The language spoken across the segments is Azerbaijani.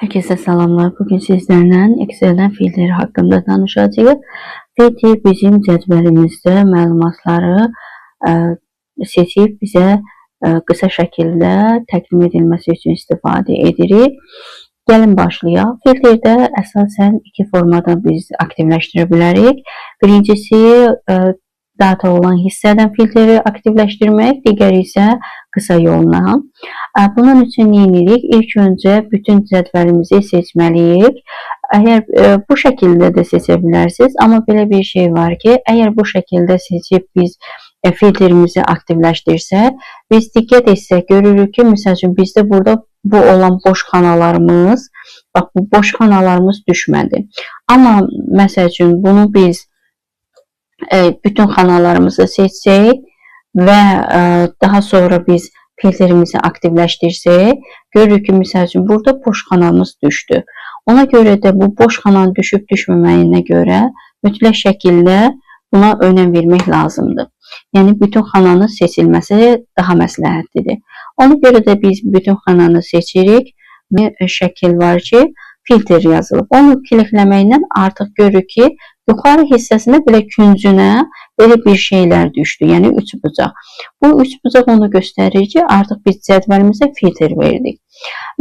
Herkese selamlar. Bugün sizlerle Excel'den filtr hakkında danışacağız. Filtr bizim cədvəlimizdə məlumatları seçib bizə qısa şəkildə təqdim edilməsi üçün istifadə edirik. Gəlin başlayaq. Filtrdə əsasən iki formada biz aktivləşdirə bilərik. Birincisi data olan hissədən filtri aktivləşdirmək, digəri isə qısa yolla. Bunun üçün nə edirik? İlk öncə bütün cədvəlimizi seçməliyik. Əgər bu şəkildə də seçə bilərsiniz, amma belə bir şey var ki, əgər bu şəkildə seçib biz filtrimizi aktivləşdirsək, biz diqqət etsək görürük ki, məsəl üçün bizdə burada bu olan boş xanalarımız, bax bu boş xanalarımız düşmədi. Amma məsəl üçün bunu biz bütün xanalarımızı seçsək və daha sonra biz filtrimizi aktivləşdirsək, görürük ki, məsəl üçün burada boş xanamız düşdü. Ona görə də bu boş xananın düşüb düşməməyinə görə mütləq şəkildə buna önəm vermək lazımdır. Yəni bütün xananın seçilməsi daha məsləhətlidir. Ona görə də biz bütün xananı seçirik və şəkil var ki, filtr yazılıb. Onu klikləməklə artıq görürük ki, yuxarı hissəsinə belə küncünə belə bir şeylər düşdü, yəni üçbucaq. Bu üçbucaq onu göstərir ki, artıq biz cədvəlimizə filtr verdik.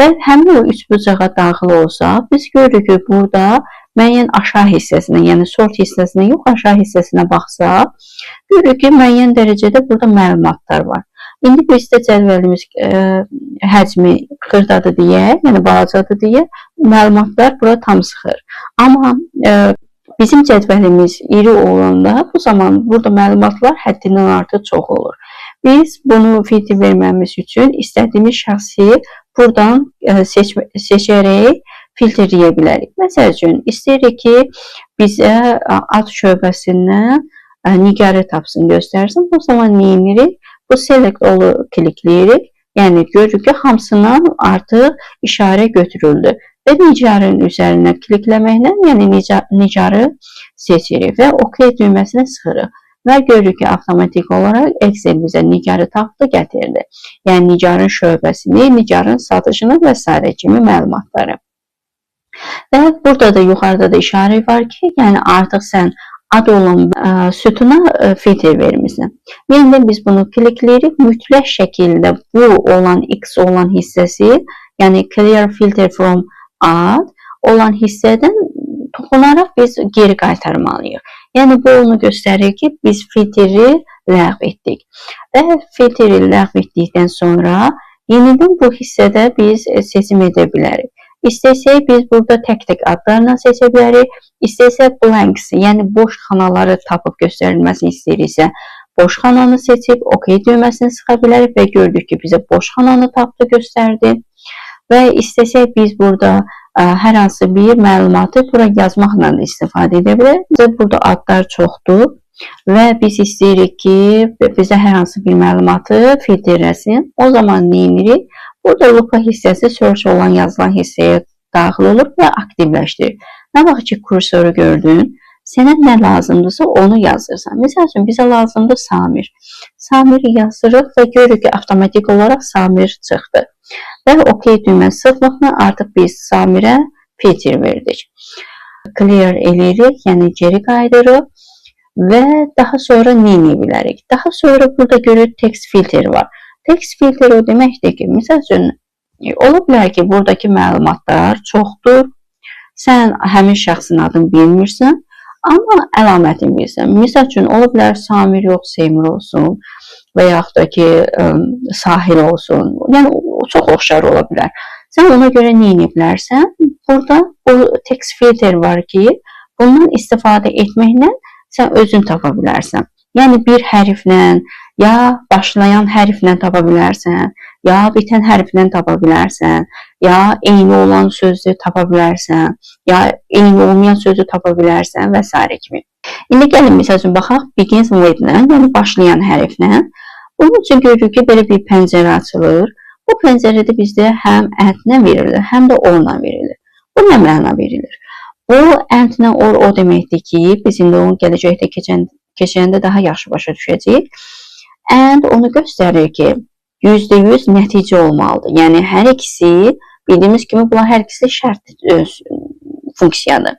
Və həmin o üçbucağa daxil olsaq, biz görürük ki, burada müəyyən aşağı hissəsinə, yəni sort hissəsinə yox, aşağı hissəsinə baxsaq, görürük ki, müəyyən dərəcədə burada məlumatlar var. İndi bizdə cədvəlimiz həcmi xırdadır deyək, yəni balacadır deyək, məlumatlar bura tam sıxır. Amma bizim cədvəlimiz iri olanda bu zaman burada məlumatlar həddindən artıq çox olur. Biz bunu filtr verməmiz üçün istədiyimiz şəxsi buradan seçərək filtrləyə bilərik. Məsəl üçün, istəyirik ki, bizə ad şöbəsindən Nigarı tapsın, göstərsin. Bu zaman nə edirik? Bu select olu klikləyirik. Yəni, görürük ki, hamısından artıq işarə götürüldü. Və Nigarın üzərinə klikləməklə, yəni Nigarı seçirik və OK düyməsini sıxırıq. Və görürük ki, avtomatik olaraq Excel bizə Nigarı tapdı, gətirdi. Yəni, Nigarın şöbəsini, Nigarın satışını və s. kimi məlumatları. Və burada da yuxarıda da işarə var ki, yəni artıq sən ad olan sütuna filtr vermişsən. Yəni biz bunu klikləyirik, mütləq şəkildə bu olan X olan hissəsi, yəni clear filter from ad olan hissədən toxunaraq biz geri qaytarmalıyıq. Yəni bu onu göstərir ki, biz filtri ləğv etdik. Və filtri ləğv etdikdən sonra yenidən bu hissədə biz seçim edə bilərik. İstəsək biz burada tək-tək adlarla seçə bilərik. İstəsək blanks, yəni boş xanaları tapıb göstərilməsini istəyiriksə, boş xananı seçib OK düyməsini sıxa bilərik və gördük ki, bizə boş xananı tapdı, göstərdi. Və istəsək biz burada hər hansı bir məlumatı bura yazmaqla da istifadə edə bilərik. Bizə burada adlar çoxdur və biz istəyirik ki, bizə hər hansı bir məlumatı filtrləsin. O zaman nə edirik? Burada lupa hissəsi search olan yazılan hissəyə daxil olur və aktivləşdirir. Nə vaxt ki, kursoru gördün, sənə nə lazımdırsa onu yazırsan. Məsəl üçün, bizə lazımdır Samir. Samiri yazırıq və görürük ki, avtomatik olaraq Samir çıxdı. Və OK düyməsi sıxmaqla artıq biz Samirə filtr verdik. Clear eləyirik, yəni geri qayıdırıq və daha sonra nə edə bilərik? Daha sonra burada görürük text filter var. Text filter o deməkdir ki, məsəl üçün, ola bilər ki, buradakı məlumatlar çoxdur, sən həmin şəxsin adını bilmirsən, amma əlamətini bilirsən. Məsəl üçün, ola bilər Samir yox, Seymur olsun və yaxud da ki, Sahil olsun, yəni çox oxşar ola bilər. Sən ona görə nə edə bilərsən? Burada bu text filter var ki, bundan istifadə etməklə sən özün tapa bilərsən. Yəni bir hərflə, ya başlayan hərflə tapa bilərsən, ya bitən hərflə tapa bilərsən, ya eyni olan sözü tapa bilərsən, ya eyni olmayan sözü tapa bilərsən və s. kimi. İndi gəlin, məsəl üçün, baxaq begins with-lə, yəni başlayan hərflə. Bunun üçün görürük ki, belə bir pəncərə açılır. Bu pəncərədə bizdə həm and-lə verilir, həm də or-la verilir. Bu nə məna verilir? Bu and-lə or o deməkdir ki, biz indi onu gələcəkdə keçəndə daha yaxşı başa düşəcəyik. And onu göstərir ki, %100 nəticə olmalıdır. Yəni hər ikisi Bildiyimiz kimi bunlar hər ikisi şərt funksiyadır.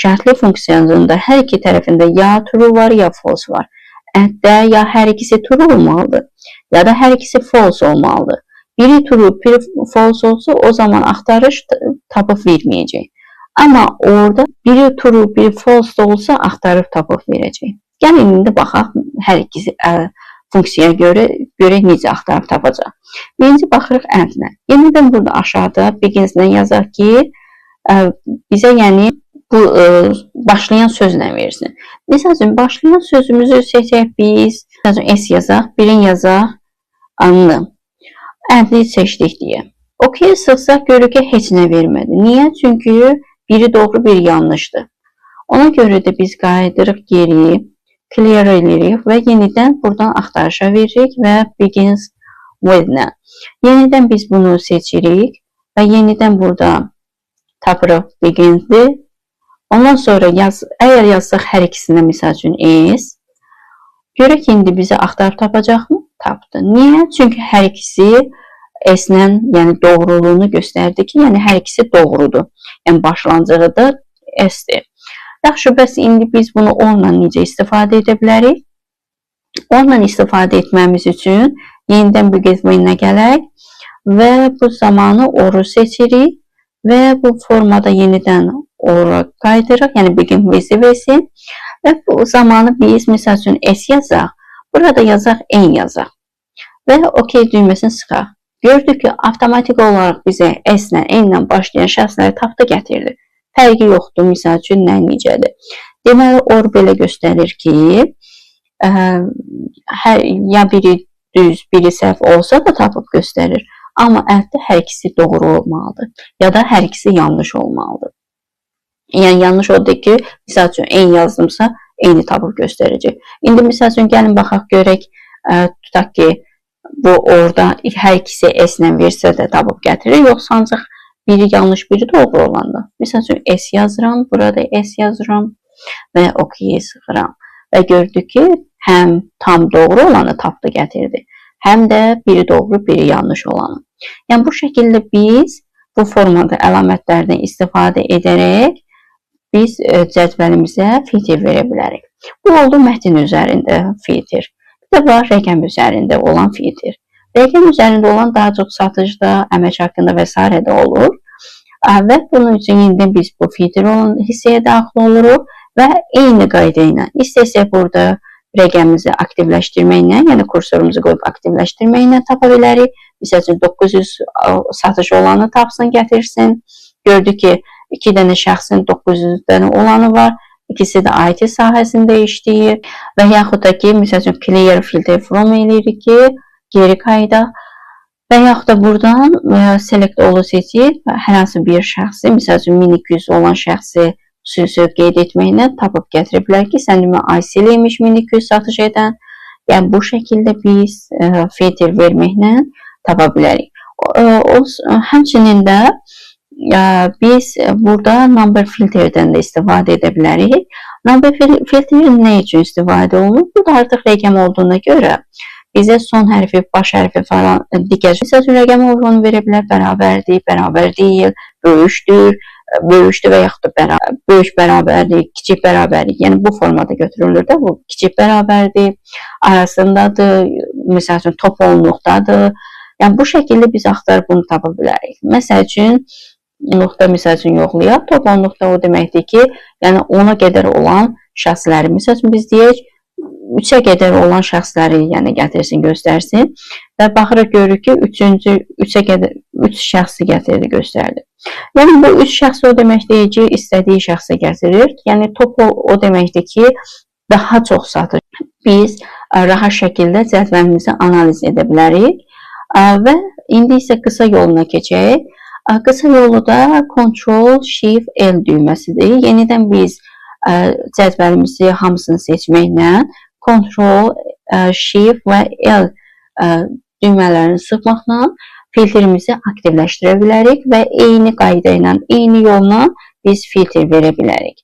Şərtli funksiyasında hər iki tərəfində ya true var, ya false var. Əddə ya hər ikisi true olmalıdır, ya da hər ikisi false olmalıdır. Biri true, biri false olsa, o zaman axtarış tapıb verməyəcək. Amma orada biri true, biri false da olsa, axtarıb tapıb verəcək. Gəlin, indi baxaq hər ikisi funksiyaya görə necə axtarıb tapacaq. Birinci baxırıq and-nə. Yenidən burada aşağıda begins-dən yazaq ki, bizə yəni bu başlayan sözlə versin. Məsəl üçün, başlayan sözümüzü seçək biz, məsəl üçün, S yazaq, birin yazaq, anlı. And-li seçdik deyə. OK sıxsaq görürük ki, heç nə vermədi. Niyə? Çünki biri doğru, biri yanlışdır. Ona görə də biz qayıdırıq geri, clear edirik və yenidən buradan axtarışa veririk və begins with-nə. Yenidən biz bunu seçirik və yenidən burada tapırıq begins-li. Ondan sonra əgər yazsaq hər ikisində misal üçün S, görək ki, indi bizi axtarıb tapacaqmı? Tapdı. Niyə? Çünki hər ikisi S-lə, yəni doğruluğunu göstərdi ki, yəni hər ikisi doğrudur. Yəni başlanğıcı da S-dir. Yaxşı, bəs indi biz bunu onunla necə istifadə edə bilərik? Onunla istifadə etməmiz üçün yenidən begins with-nə gələk və bu zamanı oru seçirik və bu formada yenidən ora qaydırıq, yəni begin with-i versin və bu zamanı biz misal üçün S yazaq, burada yazaq N yazaq və OK düyməsini sıxaq. Gördük ki, avtomatik olaraq bizə S-lə, N-lə başlayan şəxsləri tapdı gətirdi. Fərqi yoxdur, misal üçün nə necədir. Deməli, or belə göstərir ki, ya biri düz, biri səhv olsa da tapıb göstərir. Amma əldə hər ikisi doğru olmalıdır, ya da hər ikisi yanlış olmalıdır. Yəni, yanlış oldu ki, misal üçün, N yazdımsa, N-i tapıb göstərəcək. İndi, misal üçün, gəlin baxaq, görək, tutaq ki, bu orada hər ikisi S-lə versə də tapıb gətirir, yoxsa ancaq biri yanlış, biri doğru olanda. Misal üçün, S yazıram, burada S yazıram və OK-yi sıxıram. Və gördük ki, həm tam doğru olanı tapdı gətirdi, həm də biri doğru, biri yanlış olanı. Yəni, bu şəkildə biz bu formada əlamətlərdən istifadə edərək biz cədvəlimizə filtr verə bilərik. Bu oldu mətn üzərində filtr. Bir də var rəqəm üzərində olan filtr. Rəqəm üzərində olan daha çox satıcıda, əmək haqqında və s. də olur. Və bunun üçün yenidən biz bu filtr olan hissəyə daxil oluruq və eyni qayda ilə istəsək burada rəqəmimizi aktivləşdirməklə, yəni kursorumuzu qoyub aktivləşdirməklə tapa bilərik. Misal üçün 900 satış olanı tapsın, gətirsin. Gördük ki, 2 dənə şəxsin 900 dənə olanı var. İkisi də IT sahəsində işləyir və yaxud da ki, misal üçün clear filter from eləyirik ki, geri qayıdaq və yaxud da buradan select all seçib hər hansı bir şəxsi, misal üçün 1200 olan şəxsi xüsusi qeyd etməklə tapıb gətirə bilər ki, sən demə ICL imiş 1200 satış edən. Yəni, bu şəkildə biz filtr verməklə tapa bilərik. Həmçinin də biz burada number filtrdən də istifadə edə bilərik. Number filtri nə üçün istifadə olunur? Bu da artıq rəqəm olduğuna görə bizə son hərfi, baş hərfi falan digər. Misal üçün, rəqəm olduğunu verə bilər, bərabərdir, bərabər deyil, böyüşdür, böyüşdür və yaxud da böyük bərabərdir, kiçik bərabərdir. Yəni, bu formada götürülür də, bu kiçik bərabərdir, arasındadır, misal üçün, top onluqdadır. Yəni, bu şəkildə biz axtarıb bunu tapa bilərik. Məsəl üçün, nöqtə misal üçün yoxlayaq. Top onluqda o deməkdir ki, yəni ona qədər olan şəxsləri, misal üçün biz deyək, 3-ə qədər olan şəxsləri yəni gətirsin, göstərsin və baxırıq görürük ki, 3 şəxsi gətirdi, göstərdi. Yəni bu 3 şəxs o deməkdir ki, istədiyi şəxsə gətirir. Yəni top o deməkdir ki, daha çox satır. Biz rahat şəkildə cədvəlimizi analiz edə bilərik və indi isə qısa yoluna keçək. Qısa yolu da Ctrl-Shift-L düyməsidir. Yenidən biz cədvəlimizi hamısını seçməklə Ctrl-Shift və L düymələrini sıxmaqla filtrimizi aktivləşdirə bilərik və eyni qayda ilə, eyni yolla biz filtr verə bilərik.